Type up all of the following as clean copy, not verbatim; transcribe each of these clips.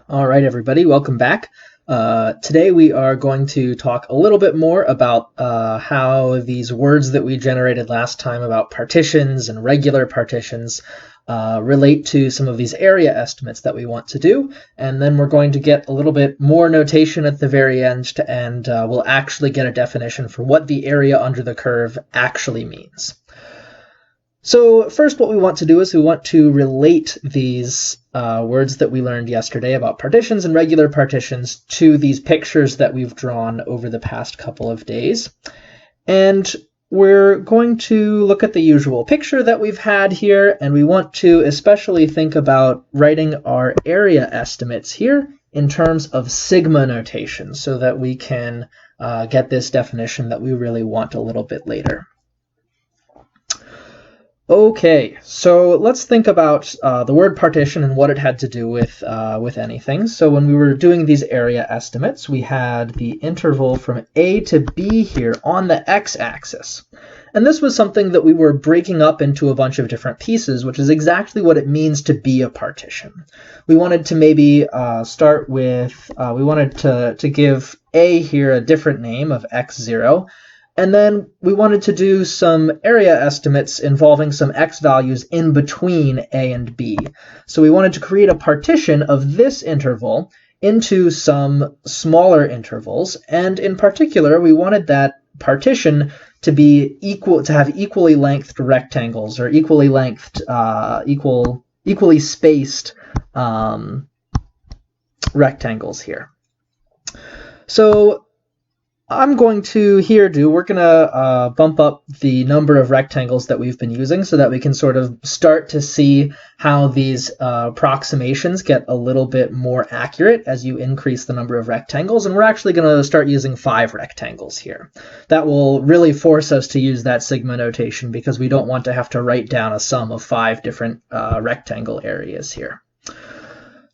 All right, everybody, welcome back. Today we are going to talk a little bit more about how these words that we generated last time about partitions and regular partitions relate to some of these area estimates that we want to do. And then we're going to get a little bit more notation at the very end, and we'll actually get a definition for what the area under the curve actually means. So first, what we want to do is we want to relate these words that we learned yesterday about partitions and regular partitions to these pictures that we've drawn over the past couple of days. And we're going to look at the usual picture that we've had here, and we want to especially think about writing our area estimates here in terms of sigma notation so that we can get this definition that we really want a little bit later. Okay, so let's think about the word partition and what it had to do with anything. So when we were doing these area estimates, we had the interval from A to B here on the x-axis. And this was something that we were breaking up into a bunch of different pieces, which is exactly what it means to be a partition. We wanted to maybe start with, we wanted to give A here a different name of x0. And then we wanted to do some area estimates involving some x values in between A and B. So we wanted to create a partition of this interval into some smaller intervals. And in particular, we wanted that partition to be have equally lengthed rectangles, or equally lengthed, equally spaced rectangles here. So I'm going to we're going to bump up the number of rectangles that we've been using so that we can sort of start to see how these approximations get a little bit more accurate as you increase the number of rectangles. And we're actually going to start using 5 rectangles here. That will really force us to use that sigma notation because we don't want to have to write down a sum of 5 different rectangle areas here.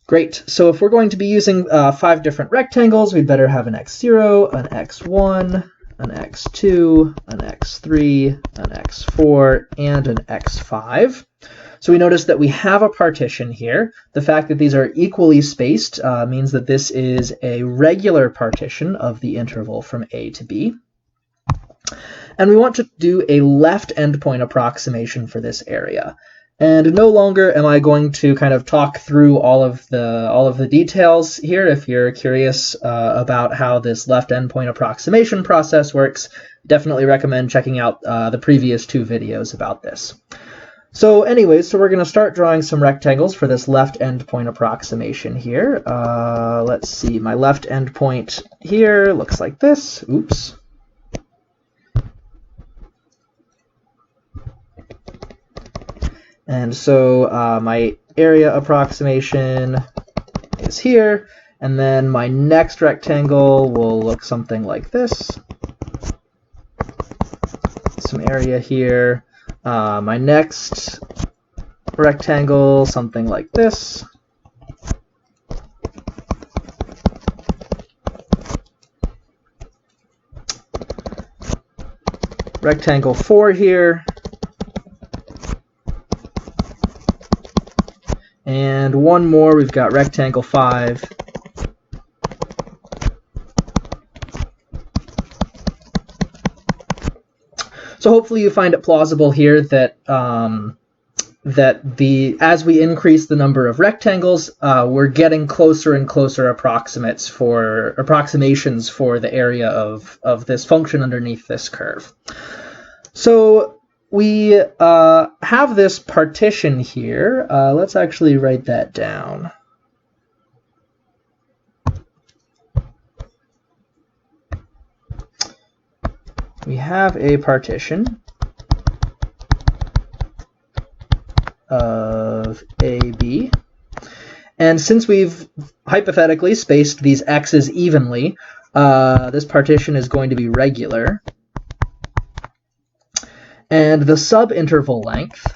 Great, so if we're going to be using 5 different rectangles, we'd better have an x0, an x1, an x2, an x3, an x4, and an x5. So we notice that we have a partition here. The fact that these are equally spaced means that this is a regular partition of the interval from A to B. And we want to do a left endpoint approximation for this area. And no longer am I going to kind of talk through all of the details here. If you're curious about how this left endpoint approximation process works, definitely recommend checking out the previous 2 videos about this. So anyways, so we're going to start drawing some rectangles for this left endpoint approximation here. Let's see, my left endpoint here looks like this. Oops. And so my area approximation is here, and then my next rectangle will look something like this. Some area here. My next rectangle, something like this. Rectangle 4 here. And one more, we've got rectangle 5. So hopefully you find it plausible here that as we increase the number of rectangles, we're getting closer and closer approximations for the area of this function underneath this curve. So we have this partition here. Let's actually write that down. We have a partition of AB. And since we've hypothetically spaced these x's evenly, this partition is going to be regular. And the subinterval length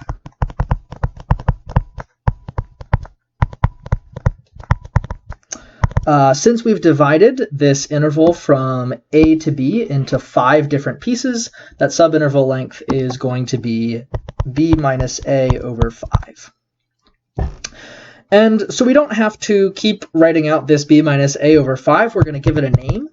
since we've divided this interval from A to B into 5 different pieces, that subinterval length is going to be B minus A over 5. And so we don't have to keep writing out this b minus a over 5. We're going to give it a name.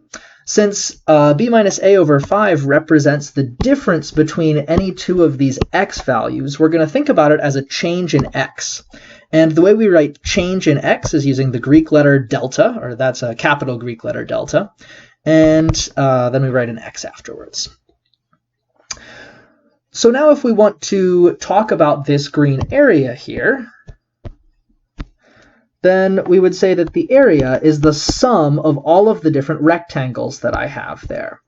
Since b minus a over 5 represents the difference between any two of these x values, we're going to think about it as a change in x. And the way we write change in x is using the Greek letter delta, or that's a capital Greek letter delta, and then we write an x afterwards. So now if we want to talk about this green area here, then we would say that the area is the sum of all of the different rectangles that I have there.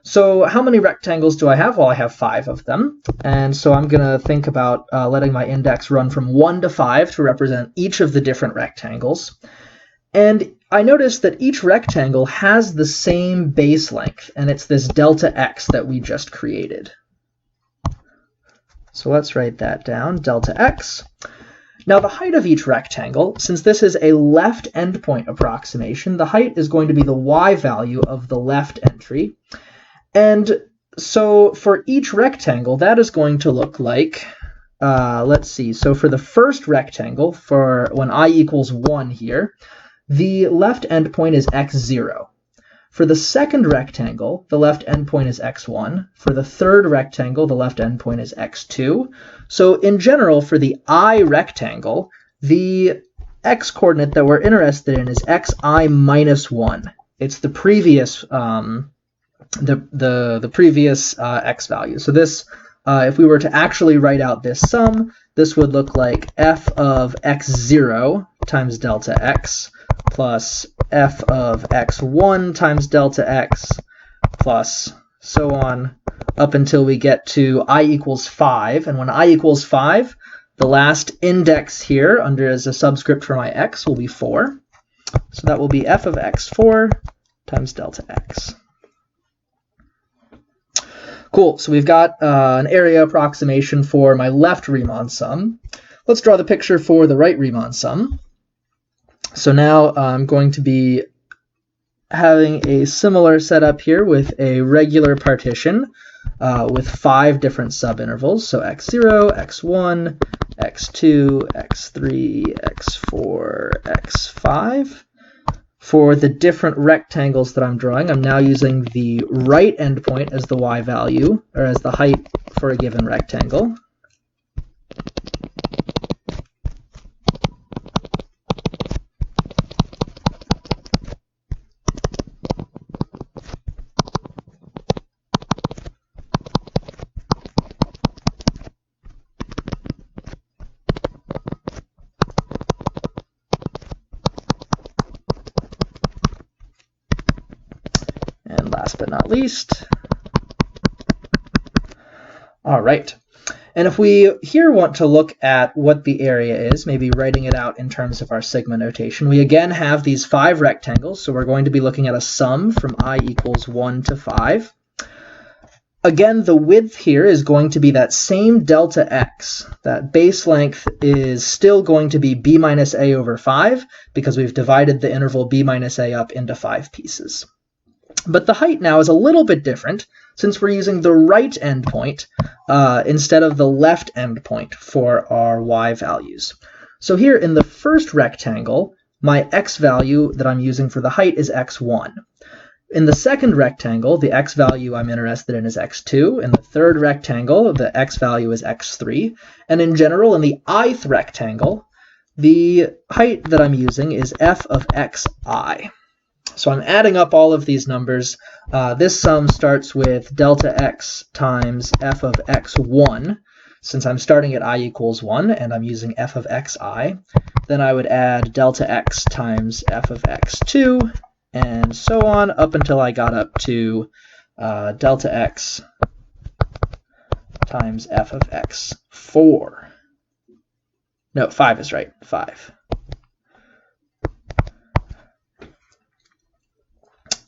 So how many rectangles do I have? Well, I have 5 of them. And so I'm going to think about letting my index run from 1 to 5 to represent each of the different rectangles. And I notice that each rectangle has the same base length, and it's this delta x that we just created. So let's write that down, delta x. Now the height of each rectangle, since this is a left endpoint approximation, the height is going to be the y value of the left entry. And so for each rectangle, that is going to look like, let's see, so for the first rectangle, for when I equals 1 here, the left endpoint is x0. For the second rectangle, the left endpoint is x1. For the third rectangle, the left endpoint is x2. So in general, for the I rectangle, the x-coordinate that we're interested in is xi minus 1. It's the previous the previous x value. So this, if we were to actually write out this sum, this would look like f of x0 times delta x plus f of x1 times delta x plus so on up until we get to I equals 5. And when I equals 5, the last index here under as a subscript for my x will be 4. So that will be f of x4 times delta x. Cool, so we've got an area approximation for my left Riemann sum. Let's draw the picture for the right Riemann sum. So now I'm going to be having a similar setup here with a regular partition with 5 different subintervals. So x0, x1, x2, x3, x4, x5. For the different rectangles that I'm drawing, I'm now using the right endpoint as the y value, or as the height for a given rectangle. And last but not least, all right. And if we here want to look at what the area is, maybe writing it out in terms of our sigma notation, we again have these 5 rectangles, so we're going to be looking at a sum from I equals 1 to 5. Again, the width here is going to be that same delta x. That base length is still going to be b minus a over 5 because we've divided the interval b minus a up into 5 pieces. But the height now is a little bit different since we're using the right endpoint instead of the left endpoint for our y values. So here in the first rectangle, my x value that I'm using for the height is x1. In the second rectangle, the x value I'm interested in is x2. In the third rectangle, the x value is x3. And in general, in the ith rectangle, the height that I'm using is f of xi. So I'm adding up all of these numbers. This sum starts with delta x times f of x1. Since I'm starting at I equals 1 and I'm using f of xi, then I would add delta x times f of x2, and so on up until I got up to delta x times f of x4. No, 5 is right, 5.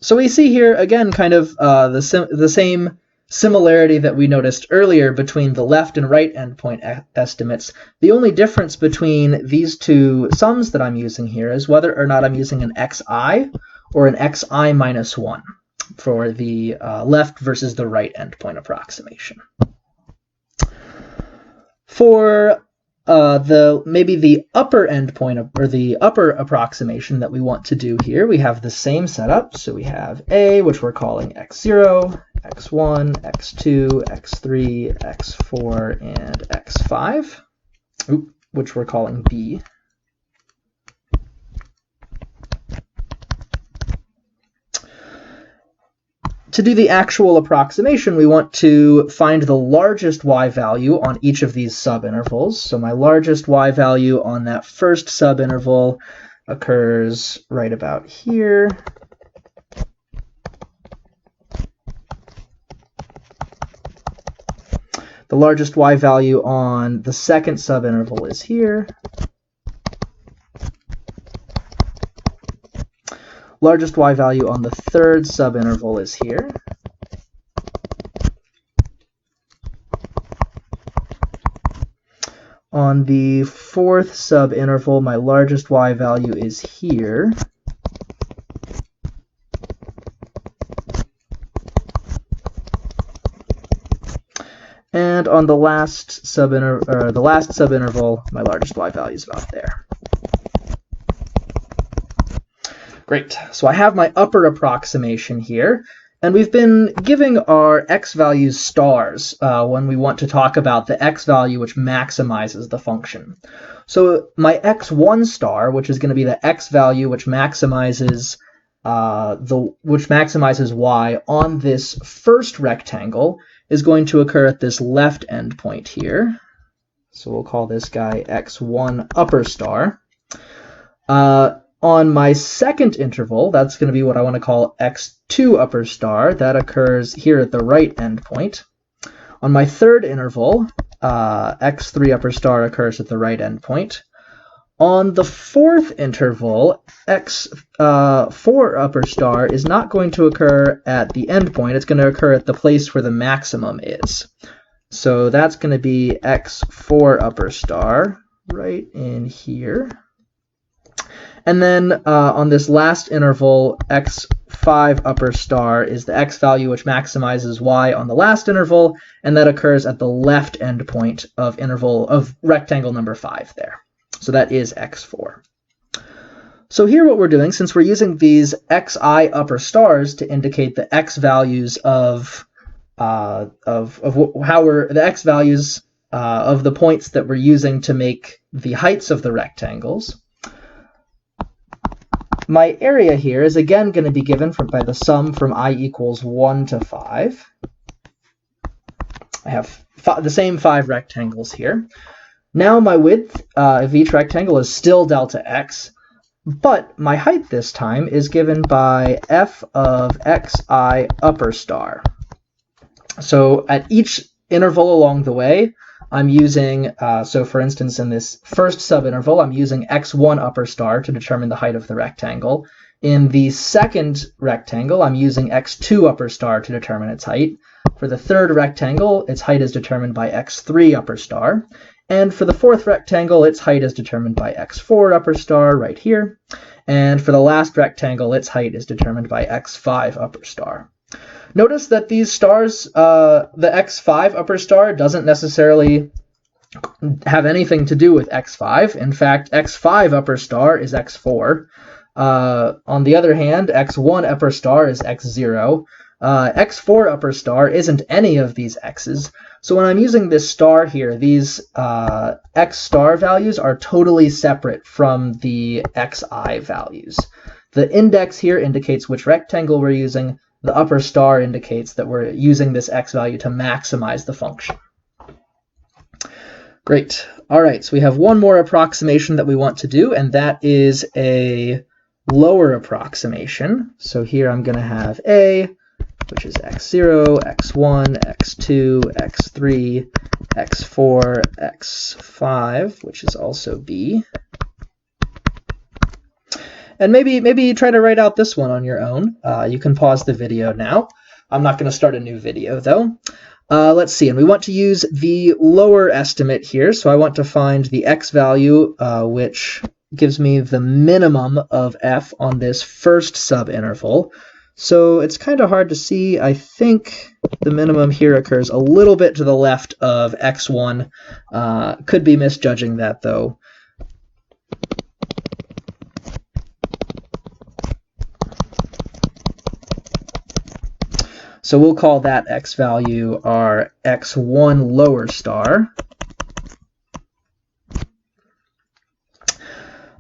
So we see here, again, kind of the same similarity that we noticed earlier between the left and right endpoint estimates. The only difference between these two sums that I'm using here is whether or not I'm using an xi or an xi minus 1 for the left versus the right endpoint approximation. For maybe the upper endpoint or the upper approximation that we want to do here, we have the same setup. So we have A, which we're calling x0, x1, x2, x3, x4, and x5, which we're calling B. To do the actual approximation, we want to find the largest y value on each of these subintervals. So my largest y value on that first subinterval occurs right about here. The largest y value on the second subinterval is here. Largest y value on the third subinterval is here. On the fourth subinterval, my largest y value is here. And on the last subinterval, my largest y value is about there. Great, so I have my upper approximation here, and we've been giving our x values stars when we want to talk about the x value which maximizes the function. So my x1 star, which is going to be the x value which maximizes y on this first rectangle, is going to occur at this left endpoint here. So we'll call this guy x1 upper star. On my second interval, that's going to be what I want to call x2 upper star. That occurs here at the right endpoint. On my third interval, x3 upper star occurs at the right endpoint. On the fourth interval, x4 upper star is not going to occur at the endpoint. It's going to occur at the place where the maximum is. So that's going to be x4 upper star right in here. And then on this last interval, x5 upper star is the x value which maximizes y on the last interval, and that occurs at the left endpoint of rectangle number 5 there. So that is x4. So here what we're doing, since we're using these xi upper stars to indicate the x values of the x values of the points that we're using to make the heights of the rectangles, my area here is again going to be given by the sum from I equals 1 to 5. I have the same 5 rectangles here. Now my width of each rectangle is still delta x, but my height this time is given by f of xi upper star. So at each interval along the way, I'm using, so for instance, in this first subinterval, I'm using x1 upper star to determine the height of the rectangle. In the second rectangle, I'm using x2 upper star to determine its height. For the third rectangle, its height is determined by x3 upper star. And for the fourth rectangle, its height is determined by x4 upper star right here. And for the last rectangle, its height is determined by x5 upper star. Notice that these stars, the x5 upper star doesn't necessarily have anything to do with x5. In fact, x5 upper star is x4. On the other hand, x1 upper star is x0. x4 upper star isn't any of these x's. So when I'm using this star here, these x star values are totally separate from the xi values. The index here indicates which rectangle we're using. The upper star indicates that we're using this x value to maximize the function. Great. All right, so we have one more approximation that we want to do, and that is a lower approximation. So here I'm going to have A, which is x0, x1, x2, x3, x4, x5, which is also B. And maybe try to write out this one on your own. You can pause the video now. I'm not going to start a new video, though. Let's see, and we want to use the lower estimate here. So I want to find the x value, which gives me the minimum of f on this first subinterval. So it's kind of hard to see. I think the minimum here occurs a little bit to the left of x1. Could be misjudging that, though. So we'll call that x value our x1 lower star.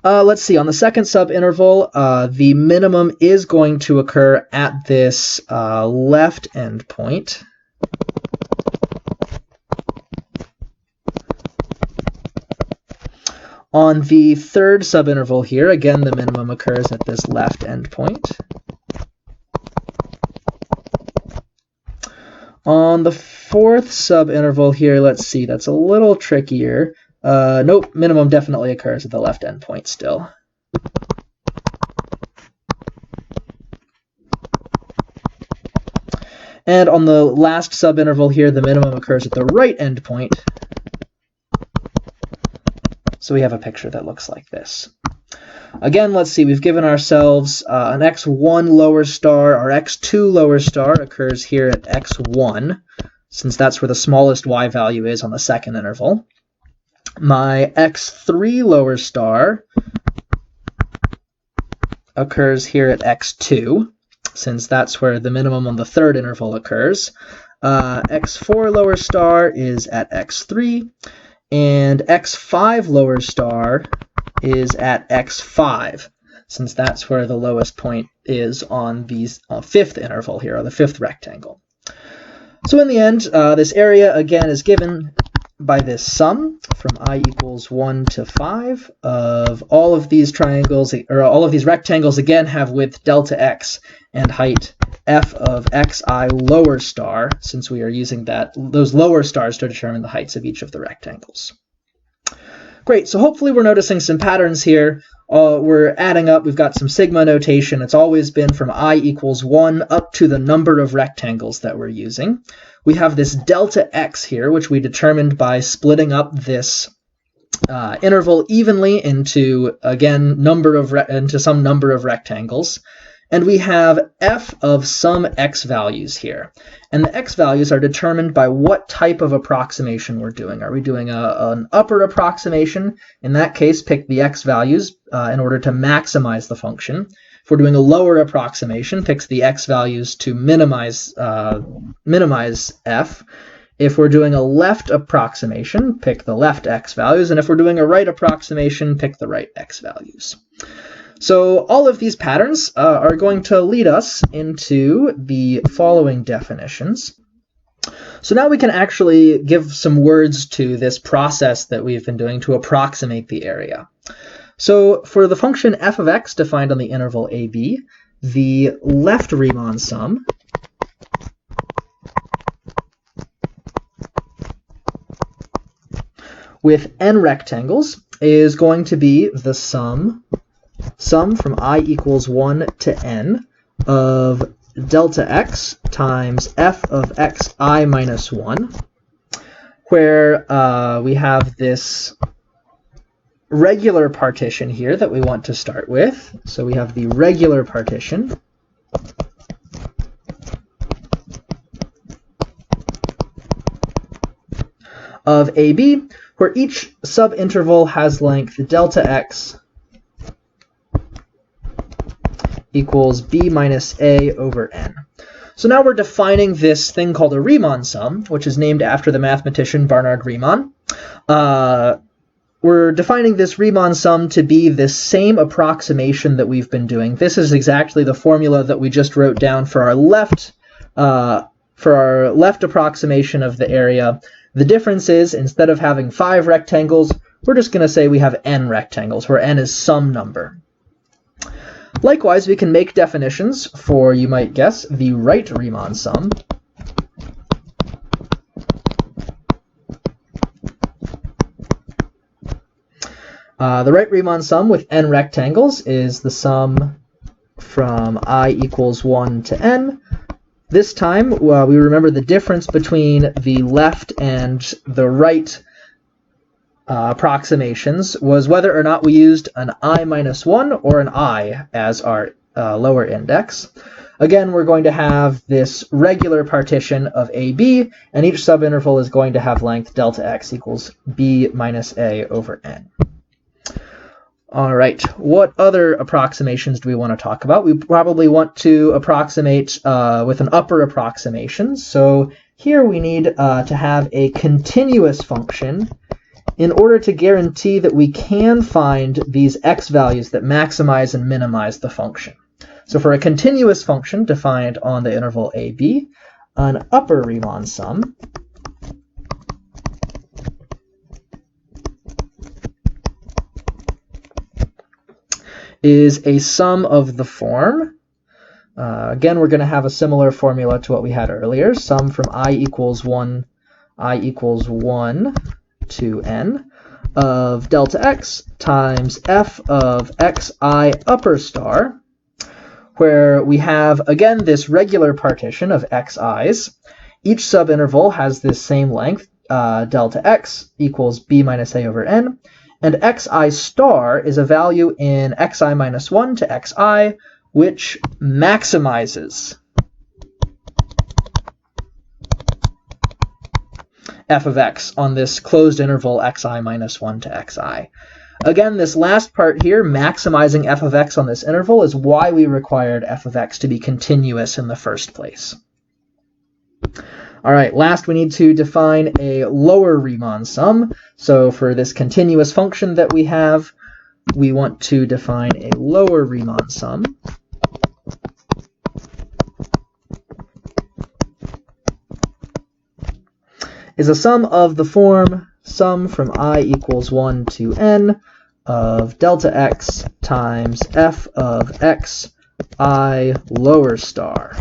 Let's see, on the second subinterval, the minimum is going to occur at this left endpoint. On the third subinterval here, again, the minimum occurs at this left endpoint. On the fourth subinterval here, let's see, that's a little trickier. Nope, minimum definitely occurs at the left endpoint still. And on the last subinterval here, the minimum occurs at the right endpoint. So we have a picture that looks like this. Again, let's see, we've given ourselves an x1 lower star. Our x2 lower star occurs here at x1, since that's where the smallest y value is on the second interval. My x3 lower star occurs here at x2, since that's where the minimum on the third interval occurs. X4 lower star is at x3, and x5 lower star is at x5, since that's where the lowest point is on the fifth interval here, or the fifth rectangle. So in the end, this area again is given by this sum from I equals 1 to 5 of all of these triangles, or all of these rectangles again have width delta x and height f of xi lower star, since we are using those lower stars to determine the heights of each of the rectangles. Great, so hopefully we're noticing some patterns here. We're adding up, we've got some sigma notation. It's always been from I equals 1 up to the number of rectangles that we're using. We have this delta x here, which we determined by splitting up this interval evenly into, again, into some number of rectangles. And we have f of some x values here. And the x values are determined by what type of approximation we're doing. Are we doing an upper approximation? In that case, pick the x values in order to maximize the function. If we're doing a lower approximation, pick the x values to minimize f. If we're doing a left approximation, pick the left x values. And if we're doing a right approximation, pick the right x values. So all of these patterns are going to lead us into the following definitions. So now we can actually give some words to this process that we've been doing to approximate the area. So for the function f of x defined on the interval AB, the left Riemann sum with n rectangles is going to be the sum from I equals 1 to n of delta x times f of xi minus 1, where we have this regular partition here that we want to start with. So we have the regular partition of AB, where each subinterval has length delta x equals b minus a over n. So now we're defining this thing called a Riemann sum, which is named after the mathematician Bernhard Riemann. We're defining this Riemann sum to be the same approximation that we've been doing. This is exactly the formula that we just wrote down for our left approximation of the area. The difference is, instead of having 5 rectangles, we're just going to say we have n rectangles, where n is some number. Likewise, we can make definitions for, you might guess, the right Riemann sum. The right Riemann sum with n rectangles is the sum from I equals 1 to n. This time, we remember the difference between the left and the right approximations was whether or not we used an I minus 1 or an I as our lower index. Again, we're going to have this regular partition of AB, and each subinterval is going to have length delta x equals b minus a over n. All right, what other approximations do we want to talk about? We probably want to approximate with an upper approximation. So here we need to have a continuous function in order to guarantee that we can find these x values that maximize and minimize the function. So for a continuous function defined on the interval AB, an upper Riemann sum is a sum of the form. Again, we're going to have a similar formula to what we had earlier. Sum from I equals 1 to n of delta x times f of xi upper star, where we have, again, this regular partition of xi's. Each subinterval has this same length, delta x equals b minus a over n, and xi star is a value in xi minus 1 to xi, which maximizes f of x on this closed interval xi minus 1 to xi. Again, this last part here, maximizing f of x on this interval, is why we required f of x to be continuous in the first place. All right, last we need to define a lower Riemann sum. So for this continuous function that we have, we want to define a lower Riemann sum. Is a sum of the form sum from I equals 1 to n of delta x times f of x I lower star,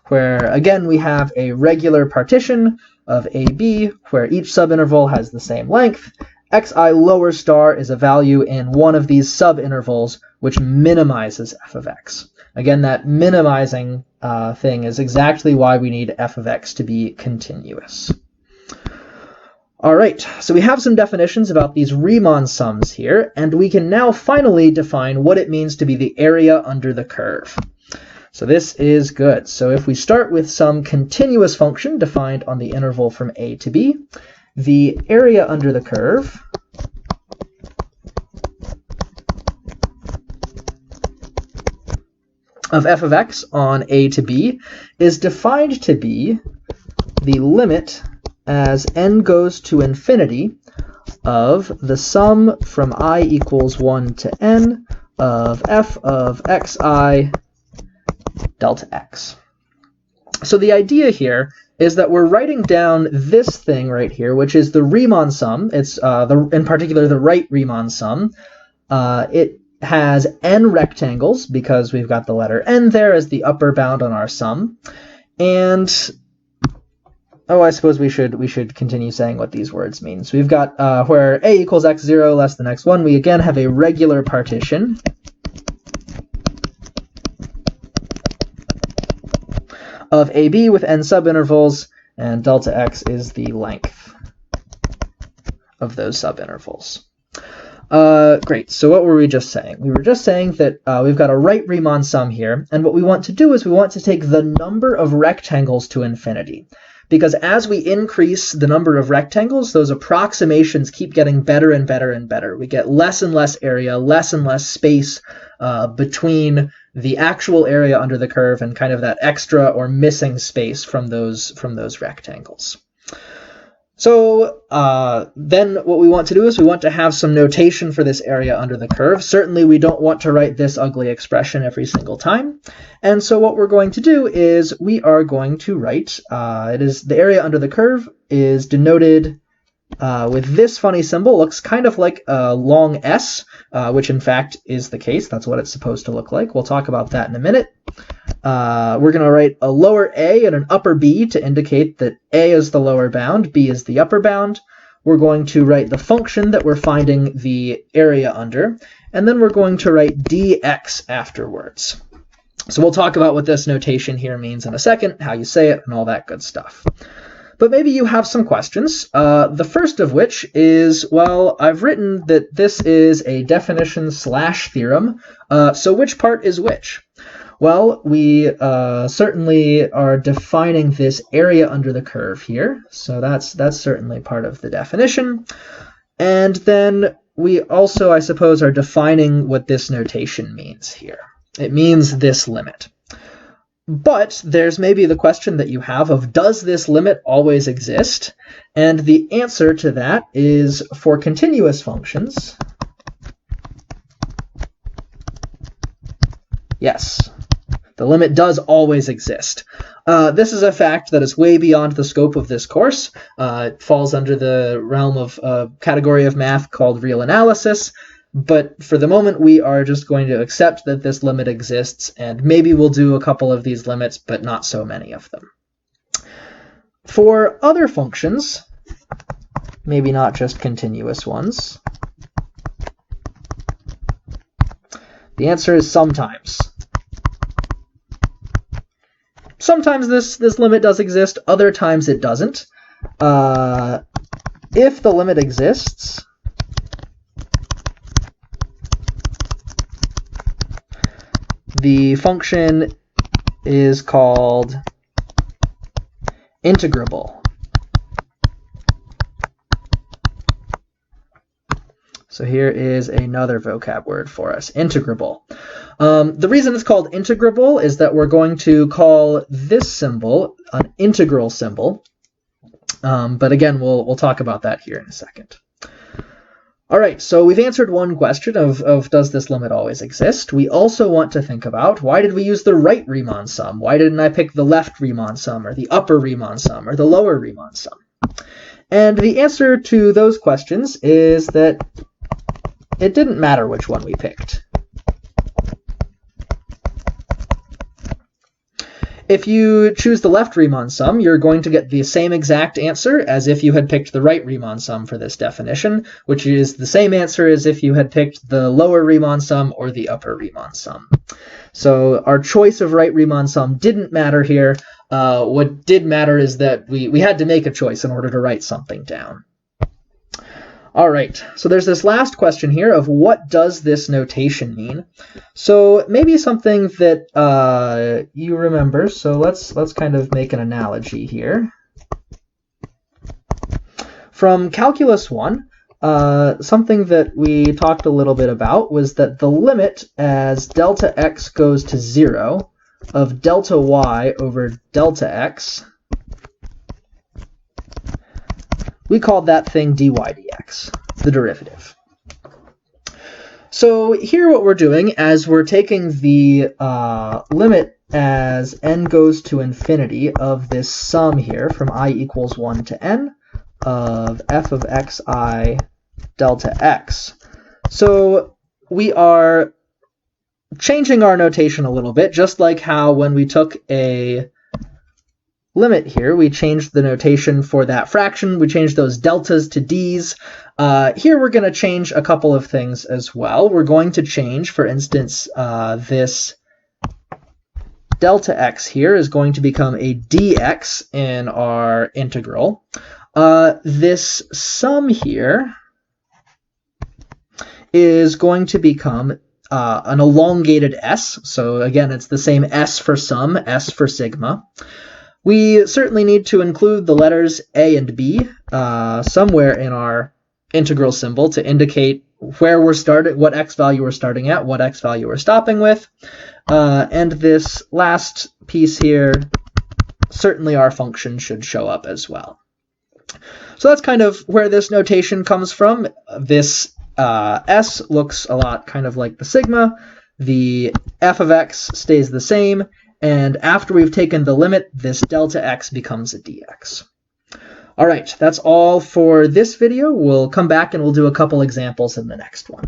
where again we have a regular partition of AB where each subinterval has the same length. Xi lower star is a value in one of these subintervals which minimizes f of x. Again, that minimizing thing is exactly why we need f of x to be continuous. All right, so we have some definitions about these Riemann sums here, and we can now finally define what it means to be the area under the curve. So this is good. So if we start with some continuous function defined on the interval from a to b, the area under the curve of f of x on a to b is defined to be the limit as n goes to infinity of the sum from I equals 1 to n of f of xi delta x. So the idea here is that we're writing down this thing right here, which is the Riemann sum. It's in particular the right Riemann sum. It has n rectangles because we've got the letter n there as the upper bound on our sum. And I suppose we should continue saying what these words mean. So we've got where a equals x0 less than x1, we again have a regular partition of AB with n subintervals, and delta x is the length of those subintervals. Great, so what were we just saying? We were just saying that we've got a right Riemann sum here, and what we want to do is we want to take the number of rectangles to infinity. Because as we increase the number of rectangles, those approximations keep getting better and better and better. We get less and less area, less and less space between the actual area under the curve and kind of that extra or missing space from those rectangles. So then what we want to do is we want to have some notation for this area under the curve. Certainly we don't want to write this ugly expression every single time. And so what we're going to do is we are going to write, the area under the curve is denoted with this funny symbol. Looks kind of like a long S, which in fact is the case. That's what it's supposed to look like. We'll talk about that in a minute. We're going to write a lower a and an upper b to indicate that a is the lower bound, b is the upper bound. We're going to write the function that we're finding the area under, and then we're going to write dx afterwards. So we'll talk about what this notation here means in a second, how you say it, and all that good stuff. But maybe you have some questions. The first of which is, well, I've written that this is a definition / theorem, so which part is which? Well, we certainly are defining this area under the curve here, so that's certainly part of the definition. And then we also, I suppose, are defining what this notation means here. It means this limit. But there's maybe the question that you have of, does this limit always exist? And the answer to that is, for continuous functions, yes, the limit does always exist. This is a fact that is way beyond the scope of this course. It falls under the realm of a category of math called real analysis. But for the moment, we are just going to accept that this limit exists, and maybe we'll do a couple of these limits, but not so many of them. For other functions, maybe not just continuous ones, the answer is sometimes. Sometimes this limit does exist, other times it doesn't. If the limit exists, the function is called integrable. So here is another vocab word for us, integrable. The reason it's called integrable is that we're going to call this symbol an integral symbol. But again, we'll talk about that here in a second. All right, so we've answered one question of does this limit always exist? We also want to think about, why did we use the right Riemann sum? Why didn't I pick the left Riemann sum, or the upper Riemann sum, or the lower Riemann sum? And the answer to those questions is that it didn't matter which one we picked. If you choose the left Riemann sum, you're going to get the same exact answer as if you had picked the right Riemann sum for this definition, which is the same answer as if you had picked the lower Riemann sum or the upper Riemann sum. So our choice of right Riemann sum didn't matter here. What did matter is that we had to make a choice in order to write something down. All right, so there's this last question here of, what does this notation mean? So maybe something that you remember. So let's kind of make an analogy here. From Calculus 1, something that we talked a little bit about was that the limit as delta x goes to 0 of delta y over delta x, we called that thing dy dx, the derivative. So here what we're doing, as we're taking the limit as n goes to infinity of this sum here from I equals 1 to n of f of xi delta x. So we are changing our notation a little bit, just like how when we took a limit here, we changed the notation for that fraction. We changed those deltas to d's. Here we're going to change a couple of things as well. We're going to change, for instance, this delta x here is going to become a dx in our integral. This sum here is going to become an elongated s. So again, it's the same s for sum, s for sigma. We certainly need to include the letters a and b somewhere in our integral symbol to indicate where we're starting, what x value we're starting at, what x value we're stopping with. And this last piece here, certainly our function should show up as well. So that's kind of where this notation comes from. This s looks a lot kind of like the sigma. The f of x stays the same. And after we've taken the limit, this delta x becomes a dx. All right, that's all for this video. We'll come back and we'll do a couple examples in the next one.